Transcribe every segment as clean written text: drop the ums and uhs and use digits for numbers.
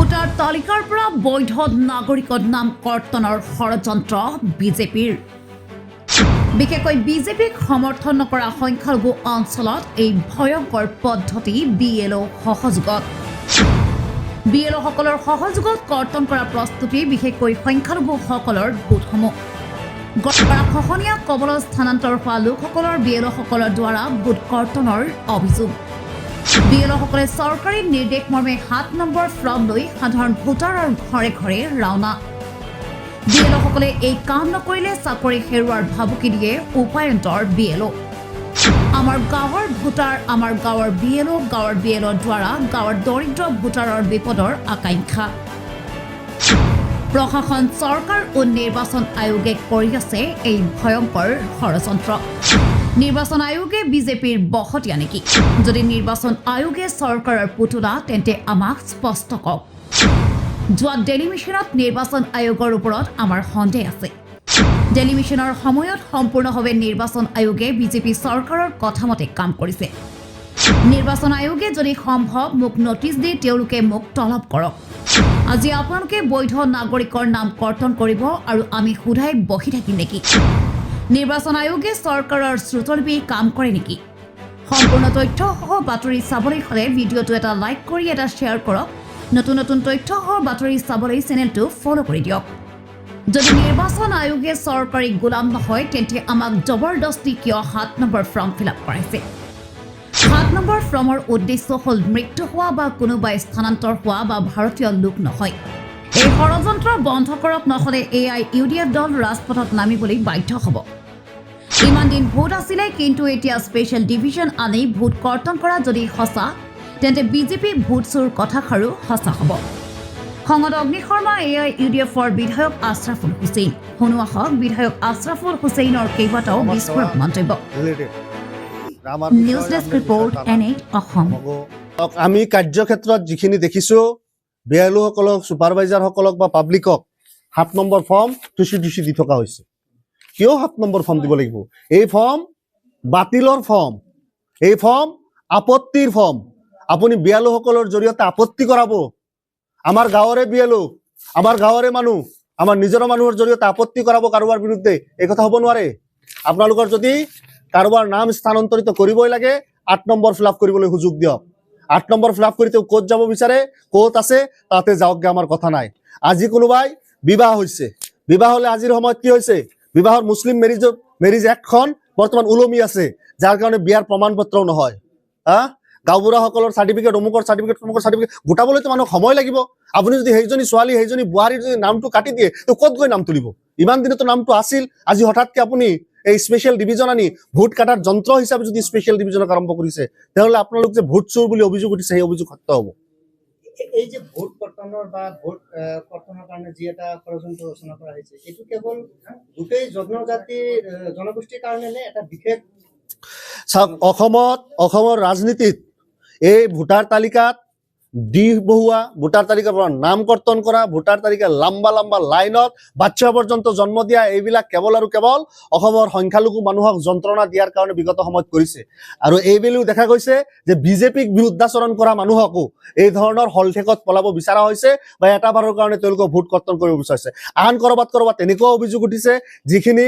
Voter তালিকাৰ পৰা বৈধ নাগৰিকৰ নাম কৰ্তনৰ ষড়যন্ত্ৰ বিজেপিৰ। বিশেষকৈ বিজেপিক সমৰ্থন নকৰা সংখ্যালঘু অঞ্চলত এই ভয়ংকৰ পদ্ধতি BLO সহযোগত। BLOসকলৰ সহযোগত কৰ্তন কৰা প্ৰস্তুতি বিশেষকৈ সংখ্যালঘুসকলৰ ভোটসমূহ। খহনীয়া কবলত স্থানান্তৰ হোৱা লোকসকলৰ BLOসকলৰ দ্বাৰা ভোট কৰ্তনৰ অভিযোগ। BLOসকলে চৰকাৰী নিৰ্দেশ মৰ্মে 7 নম্বৰ ফৰ্ম লৈ সাধাৰণ ভোটাৰৰ ঘৰে ঘৰে ৰাওনা। BLOসকলে এই কাম নকৰিলে চাকৰি হেৰুৱাৰ ভাবুকি দিয়ে উপায়ন্তৰ BLO। আমাৰ গাঁৱৰ ভোটাৰ আমাৰ গাঁৱৰ BLO, গাঁৱৰ BLOৰ দ্বাৰা গাঁৱৰ দৰিদ্ৰ ভোটাৰৰ বিপদৰ আকাংক্ষা। প্ৰশাসন চৰকাৰ ও নিৰ্বাচন আয়োগে কৰি আছে এই ভয়ংকৰ ষড়যন্ত্ৰ। নিৰ্বাচন আয়োগে বিজেপিৰ বহতীয়া নেকি? যদি নিৰ্বাচন আয়োগে চৰকাৰৰ পুতলা তেন্তে আমাক স্পষ্ট কওক। যোৱা ডেলিমিশ্যনত নিৰ্বাচন আয়োগৰ ওপৰত আমাৰ সন্দেহ আছে। ডেলিমিশ্যনৰ সময়ত সম্পূৰ্ণভাৱে নিৰ্বাচন আয়োগে বিজেপি চৰকাৰৰ কথামতে কাম কৰিছে। নিৰ্বাচন আয়োগে যদি সম্ভৱ মোক নটিচ দি তেওঁলোকে মোক তলব কৰক। আজি আপোনালোকে বৈধ নাগৰিকৰ নাম কৰ্তন কৰিব আৰু আমি সোধাই বহি থাকিম নেকি? নিৰ্বাচন আয়োগে চৰকাৰৰ শ্ৰুতলিপি কাম কৰে নেকি? সম্পূৰ্ণ তথ্যসহ বাতৰি চাবলৈ হ'লে ভিডিঅ'টো এটা লাইক কৰি এটা শ্বেয়াৰ কৰক। নতুন নতুন তথ্যসহ বাতৰি চাবলৈ চেনেলটো ফ'ল' কৰি দিয়ক। যদি নিৰ্বাচন আয়োগে চৰকাৰী গোলাম নহয় তেন্তে আমাক জবৰদস্তি কিয় 7 নম্বৰ ফৰ্ম ফিল-আপ কৰাইছে? 7 নম্বৰ ফৰ্মৰ উদ্দেশ্য হ'ল মৃত্যু হোৱা বা কোনোবাই স্থানান্তৰ হোৱা বা ভাৰতীয় লোক নহয়। এই ষড়যন্ত্ৰ বন্ধ কৰক, নহ'লে AIUDF দল ৰাজপথত নামিবলৈ বাধ্য হ'ব। ইমান দিন ভোট আছিলে, কিন্তু এতিয়া স্পেচিয়েল ডিভিজন আনি ভোট কৰ্তন কৰা যদি সঁচা তেন্তে বিজেপি ভোট চোৰ কথাষাৰো সঁচা হ'ব। খঙত অগ্নি শৰ্মা AIUDFৰ বিধায়ক আশ্ৰাফুল হুছেইন। শুনো আহক বিধায়ক আশ্ৰাফুল হুছেইনৰ কেইবাটাও বিস্ফোৰক মন্তব্য। News desk report N8 Assam. আমি কাৰ্যক্ষেত্ৰত যিখিনি দেখিছো BLOসকলক, ছুপাৰভাইজাৰসকলক বা পাব্লিকক 7 নম্বৰ ফৰ্ম টুচি দি থকা হৈছে। কিয় 7 নম্বৰ ফৰ্ম দিব লাগিব? এই ফৰ্ম বাতিলৰ ফৰ্ম, এই ফৰ্ম আপত্তিৰ ফৰ্ম। আপুনি BLOসকলৰ জৰিয়তে আপত্তি কৰাব। আমাৰ গাঁৱৰে BLO, আমাৰ গাঁৱৰে মানুহ, আমাৰ নিজৰ মানুহৰ জৰিয়তে আপত্তি কৰাব কাৰোবাৰ বিৰুদ্ধে, এই কথা হ'ব নোৱাৰে। আপোনালোকৰ যদি কাৰোবাৰ নাম স্থানান্তৰিত কৰিবই লাগে 8 নম্বৰ ফিল-আপ কৰিবলৈ সুযোগ দিয়ক। 8 নম্বৰ ফিল-আপ কৰি তেওঁ ক'ত যাব বিচাৰে, ক'ত আছে তাতে যাওকগে, আমাৰ কথা নাই। আজি কোনোবাই বিবাহ হৈছে, বিবাহ হ'লে আজিৰ সময়ত কি হৈছে, বিবাহৰ মুছলিম মেৰিজ এক্টখন বৰ্তমান ওলমি আছে, যাৰ কাৰণে বিয়াৰ প্ৰমাণ পত্ৰও নহয়। গাঁওবুঢ়াসকলৰ চাৰ্টিফিকেট, অমুকৰ চাৰ্টিফিকেট, তমুকৰ চাৰ্টিফিকেট গোটাবলৈতো মানুহক সময় লাগিব। আপুনি যদি সেইজনী ছোৱালী, সেইজনী বোৱাৰীৰ যদি নামটো কাটি দিয়ে তো ক'ত গৈ নাম তুলিব? ইমান দিনতো নামটো আছিল, আজি হঠাৎকে আপুনি এই স্পেচিয়েল ডিভিজন আনি ভোট কাটাৰ যন্ত্ৰ হিচাপে যদি স্পেচিয়েল ডিভিজনক আৰম্ভ কৰিছে, তেতিয়াহ'লে আপোনালোক যে ভোট চোৰ বুলি অভিযোগ উঠিছে সেই অভিযোগ সত্য হ'ব। এই যে ভোট কৰ্তনৰ বা ভোট কৰ্তনৰ কাৰণে যি এটা ষড়যন্ত্ৰ ৰচনা কৰা হৈছে, এইটো কেৱল গোটেই জনগোষ্ঠীৰ কাৰণে নে এটা বিশেষ? চাওক, অসমৰ ৰাজনীতিত এই ভোটাৰ তালিকাত দিশ বহুৱা, ভোটাৰ তালিকাৰ পৰা নাম কৰ্তন কৰা, ভোটাৰ তালিকাৰ লম্বা লাইনত বাচ্চা পৰ্যন্ত জন্ম দিয়া, এইবিলাক কেৱল আৰু কেৱল অসমৰ সংখ্যালঘু মানুহক যন্ত্ৰণা দিয়াৰ কাৰণে বিগত সময়ত কৰিছে। আৰু এইবেলিও দেখা গৈছে যে বিজেপিক বিৰুদ্ধাচৰণ কৰা মানুহকো এই ধৰণৰ হলঠেকত পলাব বিচৰা হৈছে বা এটা বাৰৰ কাৰণে তেওঁলোকক ভোট কৰ্তন কৰিব বিচাৰিছে। আন ক'ৰবাত তেনেকুৱা অভিযোগ উঠিছে, যিখিনি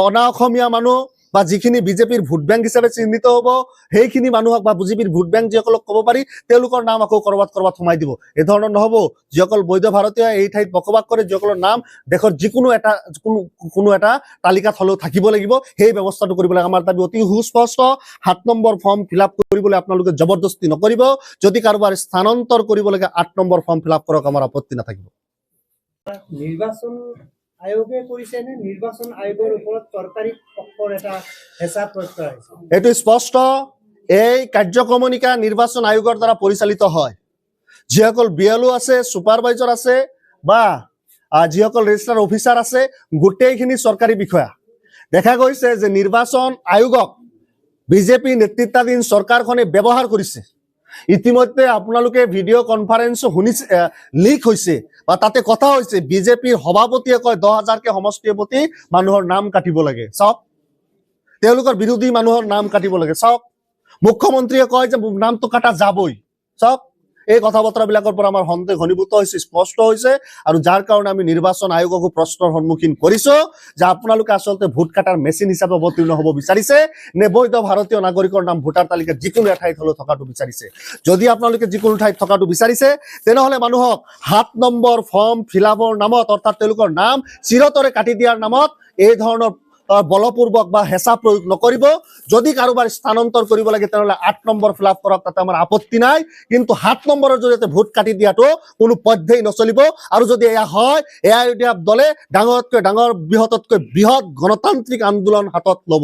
অনা অসমীয়া মানুহ বা যিখিনি বিজেপিৰ ভোট বেংক হিচাপে চিহ্নিত হ'ব, সেইখিনি মানুহক বা বিজেপিৰ ভোট বেংক যিসকলক ক'ব পাৰি তেওঁলোকৰ নাম আকৌ ক'ৰবাত সোমাই দিব। এই ধৰণৰ নহ'ব। যিসকল বৈধ ভাৰতীয় এই ঠাইত বসবাস কৰে, যিসকলৰ নাম দেশৰ যিকোনো কোনো এটা তালিকাত হ'লেও থাকিব লাগিব, সেই ব্যৱস্থাটো কৰিব লাগে। আমাৰ দাবী অতি সুস্পষ্ট, 7 নম্বৰ ফৰ্ম ফিল-আপ কৰিবলৈ আপোনালোকে জবৰদস্তি নকৰিব। যদি কাৰোবাৰ স্থানান্তৰ কৰিব লাগে 8 নম্বৰ ফৰ্ম ফিল-আপ কৰক, আমাৰ আপত্তি নাথাকিব। নিৰ্বাচন আয়োগে কৰিছে নে নিৰ্বাচন আয়োগৰ ওপৰত চৰকাৰী পক্ষৰ এটা হেঁচা প্ৰয়োগ কৰা হৈছে? এইটো স্পষ্ট, এই কাৰ্যক্ৰমণিকা নিৰ্বাচন আয়োগৰ দ্বাৰা পৰিচালিত হয়। যিসকল BLO আছে, ছুপাৰভাইজাৰ আছে বা যিসকল ৰেজিষ্টাৰ অফিচাৰ আছে, গোটেইখিনি চৰকাৰী বিষয়া। দেখা গৈছে যে নিৰ্বাচন আয়োগক বিজেপি নেতৃত্বাধীন চৰকাৰখনে ব্যৱহাৰ কৰিছে। ইতিমধ্যে আপোনালোকে ভিডিঅ' কনফাৰেন্স শুনিছে, লিক হৈছে বা তাতে কথা হৈছে, বিজেপিৰ সভাপতিয়ে কয় 10,000কে সমষ্টিৰ প্ৰতি মানুহৰ নাম কাটিব লাগে। চাওক, তেওঁলোকৰ বিৰোধী মানুহৰ নাম কাটিব লাগে। চাওক, মুখ্যমন্ত্ৰীয়ে কয় যে নামটো কাটা যাবই। চাওক, এই কথা বতৰাবিলাকৰ পৰা আমাৰ সন্দেহ ঘনীভূত হৈছে, স্পষ্ট হৈছে, আৰু যাৰ কাৰণে আমি নিৰ্বাচন আয়োগকো প্ৰশ্নৰ সন্মুখীন কৰিছো যে আপোনালোকে আচলতে ভোট কাটাৰ মেচিন হিচাপে অৱতীৰ্ণ হ'ব বিচাৰিছে নে বৈধ ভাৰতীয় নাগৰিকৰ নাম ভোটাৰ তালিকাত যিকোনো এঠাইত হ'লেও থকাটো বিচাৰিছে। যদি আপোনালোকে যিকোনো ঠাইত থকাটো বিচাৰিছে তেনেহ'লে মানুহক ৭ নম্বৰ ফৰ্ম ফিল-আপৰ নামত, অৰ্থাৎ তেওঁলোকৰ নাম চিৰতৰে কাটি দিয়াৰ নামত এই ধৰণৰ বলপূৰ্বক বা হেঁচা প্ৰয়োগ নকৰিব। যদি কাৰোবাৰ স্থানান্তৰ কৰিব লাগে তেনেহ'লে ৮ নম্বৰ ফিল আপ কৰক, তাতে আমাৰ আপত্তি নাই, কিন্তু ৭ নম্বৰৰ জৰিয়তে ভোট কাটি দিয়াটো কোনো পধ্যেই নচলিব। আৰু যদি এয়া হয়, এয়া দলে ডাঙৰতকৈ ডাঙৰ, বৃহৎতকৈ বৃহৎ গণতান্ত্ৰিক আন্দোলন হাতত ল'ব।